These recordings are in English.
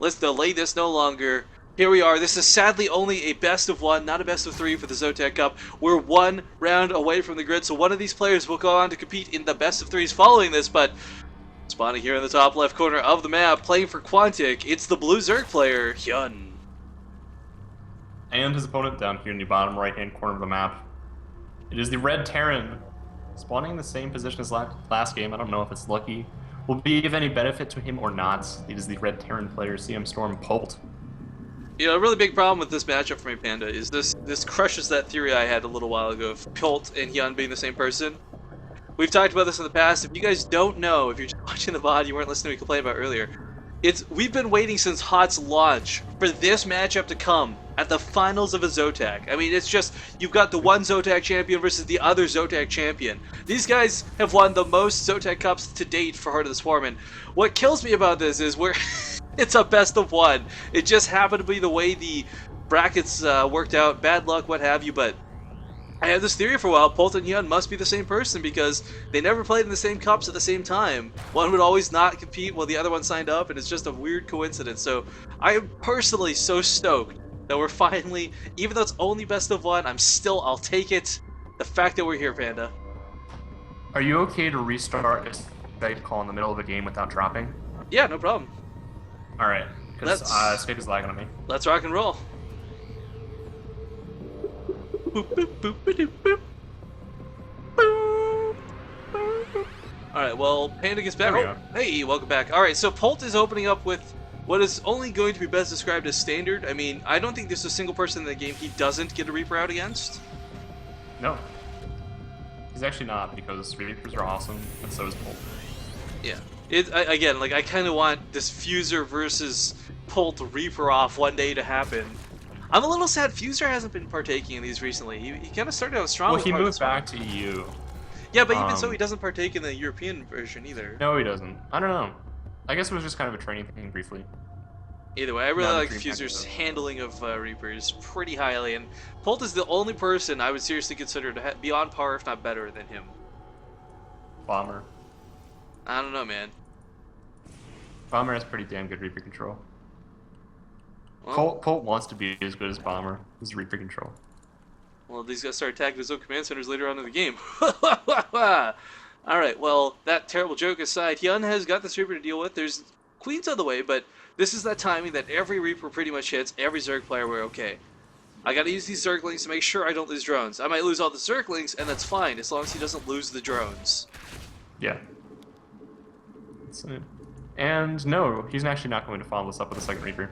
Let's delay this no longer. Here we are. This is sadly only a best of one, not a best of three for the ZOTAC Cup. We're one round away from the grid, so one of these players will go on to compete in the best of threes following this, but spawning here in the top left corner of the map, playing for Quantic, it's the blue Zerg player, Hyun. And his opponent down here in the bottom right-hand corner of the map. It is the red Terran, spawning in the same position as last game. I don't know if it's lucky. Will be of any benefit to him or not. It is the red Terran player, CMStorm.Polt. You know, a really big problem with this matchup for me, Panda, is this crushes that theory I had a little while ago of Polt and Hyun being the same person. We've talked about this in the past. If you guys don't know, if you're just watching the VOD, you weren't listening to me complain about earlier, we've been waiting since HOT's launch for this matchup to come at the finals of a ZOTAC. I mean, it's just, you've got the one ZOTAC champion versus the other ZOTAC champion. These guys have won the most ZOTAC Cups to date for Heart of the Swarm, and what kills me about this is it's a best of one. It just happened to be the way the brackets worked out, bad luck, what have you, but I had this theory for a while. Polt and Hyun must be the same person because they never played in the same cups at the same time. One would always not compete while the other one signed up, and it's just a weird coincidence. So I am personally so stoked that we're finally, even though it's only best of one, I'll take it. The fact that we're here, Panda. Are you okay to restart a Skype call in the middle of a game without dropping? Yeah, no problem. Alright, because Skype is lagging on me. Let's rock and roll. Boop, boop, boop, boop, boop. Boop, boop. Alright, well, Panda gets back. Oh, hey, welcome back. Alright, so Polt is opening up with what is only going to be best described as standard. I mean, I don't think there's a single person in the game he doesn't get a Reaper out against. No. He's actually not, because Reapers are awesome, and so is Polt. Yeah. Again, like, I kind of want this Fuser versus Polt Reaper off one day to happen. I'm a little sad Fuser hasn't been partaking in these recently. He kind of started out strong. Well, he moved back to EU. Yeah, but even so, he doesn't partake in the European version either. No, he doesn't. I don't know. I guess it was just kind of a training thing briefly. Either way, I really like Fuser's handling of Reapers pretty highly, and Polt is the only person I would seriously consider to be on par, if not better, than him. Bomber. I don't know, man. Bomber has pretty damn good Reaper control. Well, Polt wants to be as good as Bomber. His Reaper control. Well, these guys start attacking his own command centers later on in the game. Alright, well, that terrible joke aside, Hyun has got this Reaper to deal with. There's Queens on the way, but this is that timing that every Reaper pretty much hits. Every Zerg player, we're okay. I gotta use these Zerglings to make sure I don't lose drones. I might lose all the Zerglings, and that's fine, as long as he doesn't lose the drones. Yeah. And no, he's actually not going to follow this up with a second Reaper.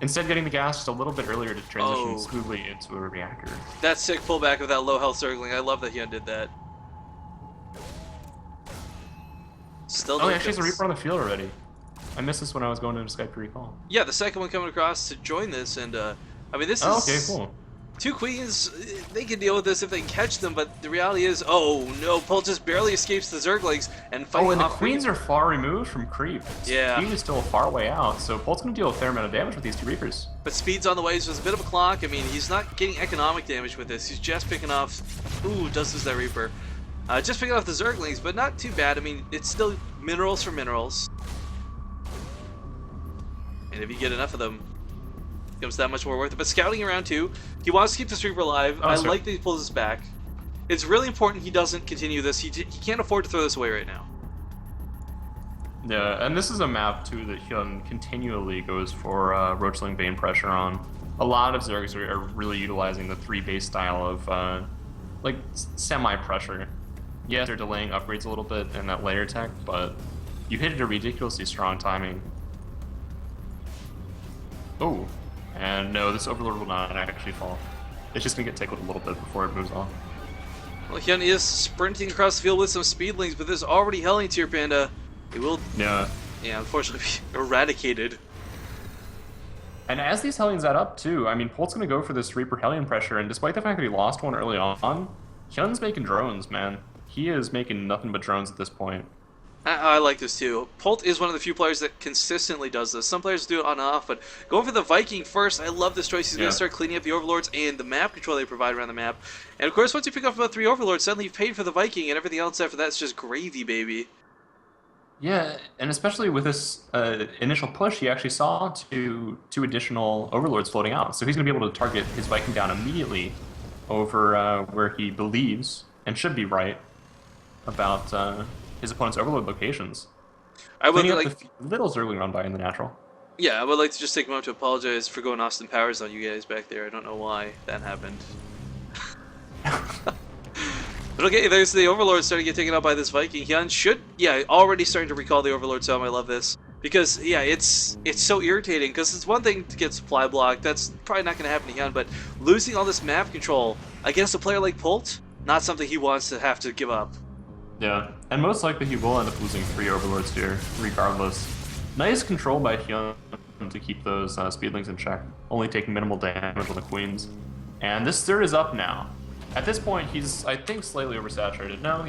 Instead, getting the gas just a little bit earlier to transition smoothly into a reactor. That sick pullback of that low health Zergling. I love that Hyun did that. Still actually has a Reaper on the field already. I missed this when I was going into Skype to recall. Yeah, the second one coming across to join this, and I mean, this is okay, cool. Two Queens. They can deal with this if they can catch them, but the reality is, oh no, Polt just barely escapes the Zerglings and fighting off. Oh, and the Queens are far removed from creep. Yeah. Speed is still a far way out, so Polt's going to deal a fair amount of damage with these two Reapers. But speed's on the way, so it's a bit of a clock. I mean, he's not getting economic damage with this. He's just picking off. Ooh, does lose that Reaper. Just picking off the Zerglings, but not too bad. I mean, it's still minerals for minerals. And if you get enough of them, it becomes that much more worth it. But scouting around too, he wants to keep this Reaper alive. I like that he pulls this back. It's really important he doesn't continue this. He can't afford to throw this away right now. Yeah, and this is a map too that Hyun continually goes for Roachling Bane pressure on. A lot of Zergs are really utilizing the 3-base style of like semi-pressure. Yes, they're delaying upgrades a little bit in that layer tech, but you hit it a ridiculously strong timing. Oh, and no, this Overlord will not actually fall. It's just gonna get tickled a little bit before it moves on. Well, Hyun is sprinting across the field with some speedlings, but there's already Hellions here, Panda. It will, yeah, unfortunately be eradicated. And as these Hellions add up too, I mean, Polt's gonna go for this Reaper Hellion pressure, and despite the fact that he lost one early on, Hyun's making drones, man. He is making nothing but drones at this point. I like this too. Polt is one of the few players that consistently does this. Some players do it on and off, but going for the Viking first, I love this choice. He's going to start cleaning up the Overlords and the map control they provide around the map. And of course, once you pick up about 3 Overlords, suddenly you've paid for the Viking, and everything else after that's just gravy, baby. Yeah, and especially with this initial push, he actually saw two additional overlords floating out. So he's going to be able to target his Viking down immediately over where he believes and should be right about his opponent's overlord locations. I would Cleaning up like, the little Zergling run by in the natural. yeah, I would like to just take a moment to apologize for going Austin Powers on you guys back there. I don't know why that happened. But okay, there's the Overlord starting to get taken out by this Viking. Hyun should, yeah, already starting to recall the Overlord Tome. I love this. Because, yeah, it's so irritating. Because it's one thing to get supply blocked. That's probably not going to happen to Hyun. But losing all this map control against a player like Polt, not something he wants to have to give up. Yeah, and most likely he will end up losing 3 overlords here, regardless. Nice control by Hyun to keep those speedlings in check, only taking minimal damage on the queens. And this third is up now. At this point, he's, I think, slightly oversaturated. No,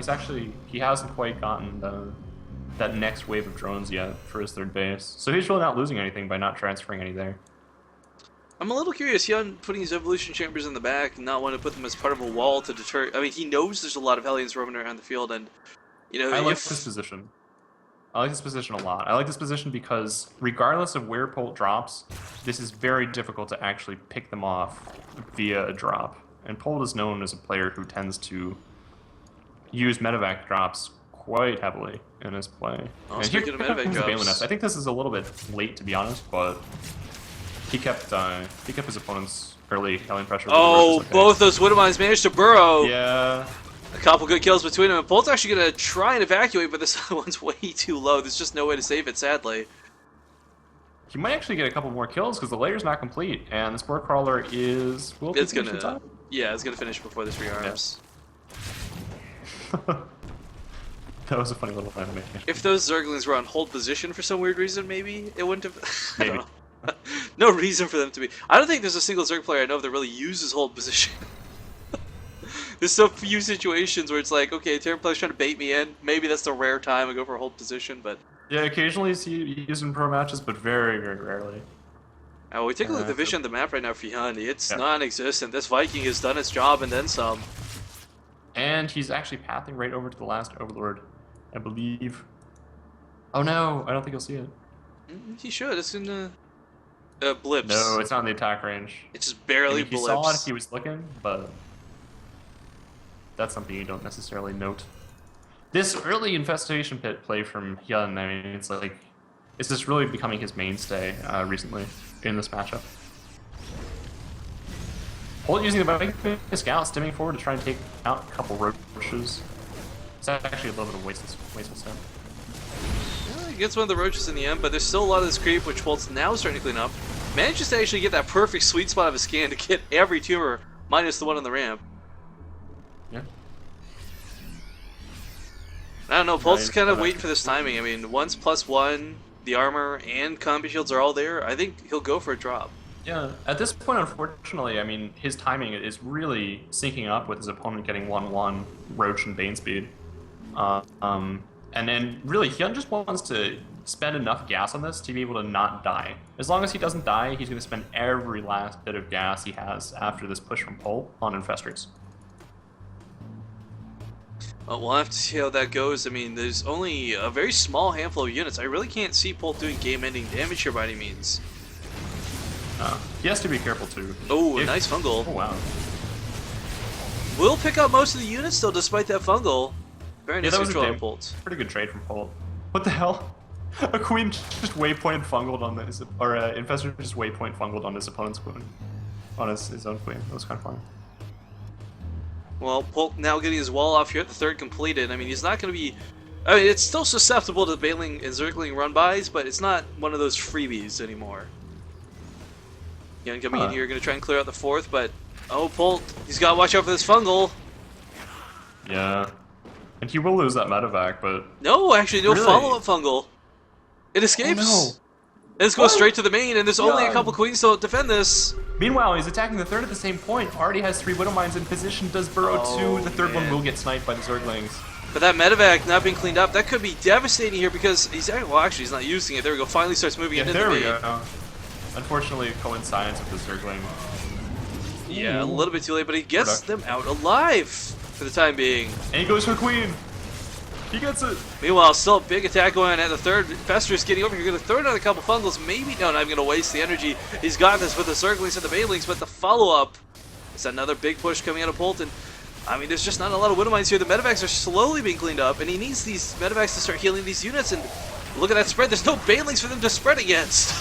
he hasn't quite gotten that next wave of drones yet for his third base. So he's really not losing anything by not transferring any there. I'm a little curious, Hyun putting his evolution chambers in the back and not wanting to put them as part of a wall to deter. I mean, he knows there's a lot of Hellions roaming around the field, and, you know, I like this position. I like this position a lot. I like this position because regardless of where Polt drops, this is very difficult to actually pick them off via a drop. And Polt is known as a player who tends to use medevac drops quite heavily in his play. Oh, speaking of medevac drops, I think this is a little bit late, to be honest, but he kept his opponent's early Hellion pressure. Oh, both those Widowmines managed to burrow. Yeah. A couple good kills between them, and Polt's actually going to try and evacuate, but this other one's way too low. There's just no way to save it, sadly. He might actually get a couple more kills because the layer's not complete, and the Spore Crawler is... It's gonna... Yeah, it's gonna finish before this rearms. Yeah. That was a funny little animation. If those Zerglings were on hold position for some weird reason, maybe it wouldn't have... I don't know. No reason for them to be... I don't think there's a single Zerg player I know that really uses hold position. There's so few situations where it's like, okay, Terran player's trying to bait me in. Maybe that's the rare time I go for a hold position, but... Yeah, occasionally you see you use in pro matches, but very, very rarely. Oh, we take a look at the vision of the map right now for Hyun. It's non-existent. This Viking has done its job and then some. And he's actually pathing right over to the last Overlord, I believe. Oh no, I don't think he'll see it. He should. It's in the blips. No, it's not in the attack range. It just barely blips. He saw it if he was looking, but that's something you don't necessarily note. This early infestation pit play from Hyun, I mean, it's just really becoming his mainstay recently in this matchup. Polt using the Viking Scout, stimming forward to try and take out a couple roaches. It's actually a little bit of wasteful stuff. Yeah, he gets one of the roaches in the end, but there's still a lot of this creep, which Polt's now starting to clean up. Manages to actually get that perfect sweet spot of a scan to get every tumor, minus the one on the ramp. Yeah. I don't know, Polt's kind of waiting for this timing. I mean, once +1, the armor and combi shields are all there, I think he'll go for a drop. Yeah, at this point, unfortunately, I mean, his timing is really syncing up with his opponent getting 1-1 Roach and Bane speed. And then, really, Hyun just wants to spend enough gas on this to be able to not die. As long as he doesn't die, he's going to spend every last bit of gas he has after this push from Polt on Infestors. We'll have to see how that goes. I mean, there's only a very small handful of units. I really can't see Polt doing game-ending damage here by any means. He has to be careful, too. Oh, nice fungal. Oh, wow. Will pick up most of the units, though, despite that fungal. Very nice control on Polt. Pretty good trade from Polt. What the hell? A queen just waypoint fungled on this, or an infestor just waypoint fungled on his opponent's queen. On his own queen. That was kind of fun. Well, Polt now getting his wall off here at the third completed. I mean, he's not going to be... I mean, it's still susceptible to bailing and Zergling run-bys, but it's not one of those freebies anymore. Hyun coming in here, going to try and clear out the fourth, but... Oh, Polt, he's got to watch out for this fungal. Yeah. And he will lose that medevac, but... No, actually, no follow-up fungal. It escapes. Oh, no. It just goes straight to the main, and there's only a couple queens to defend this. Meanwhile, he's attacking the third at the same point. Already has 3 Widowmines in position, does burrow 2. The third one will get sniped by the Zerglings. But that medevac not being cleaned up, that could be devastating here because he's... Well, actually, he's not using it. There we go. Finally starts moving into the main. There we go. Unfortunately, it coincides with the Zergling. Yeah, a little bit too late, but he gets them out alive for the time being. And he goes for Queen. He gets it. Meanwhile, still a big attack going on at the third. Fester's getting over here. Going to throw another couple fungals. Maybe. No, not even going to waste the energy. He's got this with the Circlings and the Banelings, but the follow-up is another big push coming out of Polt. And I mean, there's just not a lot of Widow Mines here. The Medivacs are slowly being cleaned up, and he needs these Medivacs to start healing these units. And look at that spread. There's no Banelings for them to spread against.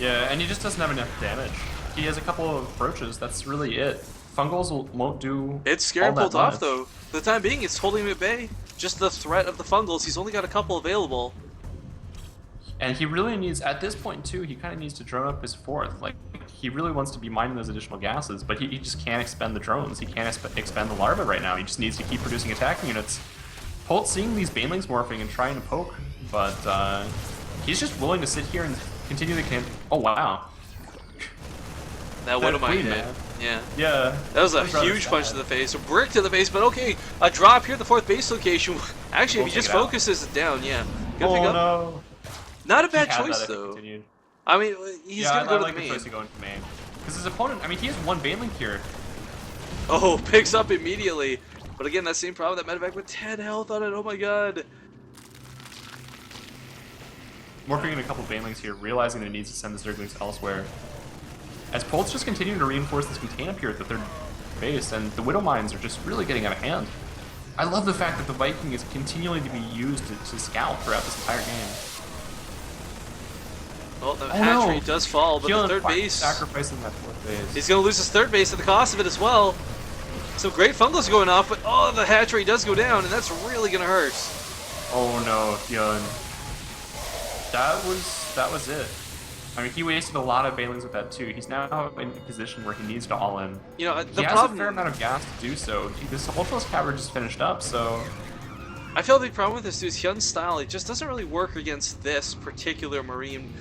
Yeah, and he just doesn't have enough damage. He has a couple of approaches. That's really it. Fungals won't do. It's scaring Polt much. off, though. For the time being, it's holding him at bay. Just the threat of the fungals. He's only got a couple available. And he really needs, at this point too, he kind of needs to drone up his fourth. Like, he really wants to be mining those additional gases, but he just can't expend the drones. He can't expend the larvae right now. He just needs to keep producing attacking units. Polt's seeing these Banelings morphing and trying to poke, but he's just willing to sit here and continue the camp. Oh, wow. That Widow Mine hit. Yeah. Yeah. That was a huge punch to the face. A brick to the face, but okay. A drop here at the fourth base location. Actually, if he just focuses it down, yeah. Good pick up. No. Not a bad choice, though. I mean, he's going to go to the main. Choice to go into main. Because his opponent, I mean, he has one Baneling here. Oh, picks up immediately. But again, that same problem, that Medivac with 10 health on it. Oh my god. Morphing in a couple Banelings here, realizing that he needs to send the Zerglings elsewhere. As Polt's just continuing to reinforce this contain up here at the third base, and the Widow Mines are just really getting out of hand. I love the fact that the Viking is continuing to be used to scout throughout this entire game. Well, the hatchery does fall, but the third base... sacrificing that fourth base. He's going to lose his third base at the cost of it as well. Some great fungals going off, but oh, the hatchery does go down, and that's really going to hurt. Oh no, Hyun. That was it. I mean, he wasted a lot of Banelings with that too. He's now in a position where he needs to all in. You know, he has a fair amount of gas to do so. This Ultralis Cavalry just finished up, so... I feel the big problem with this dude is Hyun's style. It just doesn't really work against this particular Marine,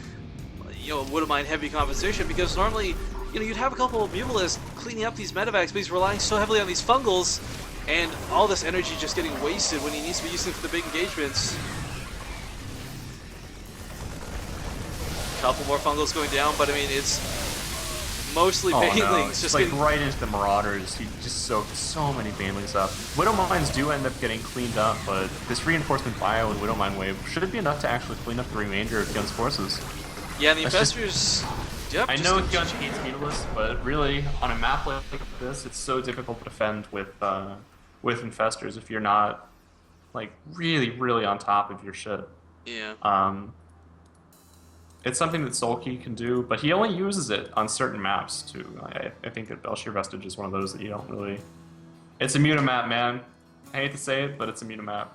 you know, Widow Mine heavy composition, because normally, you know, you'd have a couple of Mutalisks cleaning up these Medivacs, but he's relying so heavily on these fungals, and all this energy just getting wasted when he needs to be using it for the big engagements. Couple more fungals going down, but I mean, it's mostly Banelings. Just like right into the Marauders. He just soaked so many Banelings up. Widow Mines do end up getting cleaned up, but this reinforcement bio and Widow Mine wave should be enough to actually clean up the remainder of Hyun's forces. Yeah, and the Infestors... Yep, I know Hyun hates Mutalisks, but really, on a map like this, it's so difficult to defend with Infestors if you're not, like, really on top of your shit. Yeah. It's something that Sulky can do, but he only uses it on certain maps too. I think that Belshir Vestige is one of those that you don't really... It's a mutamap, man. I hate to say it, but it's a mutamap.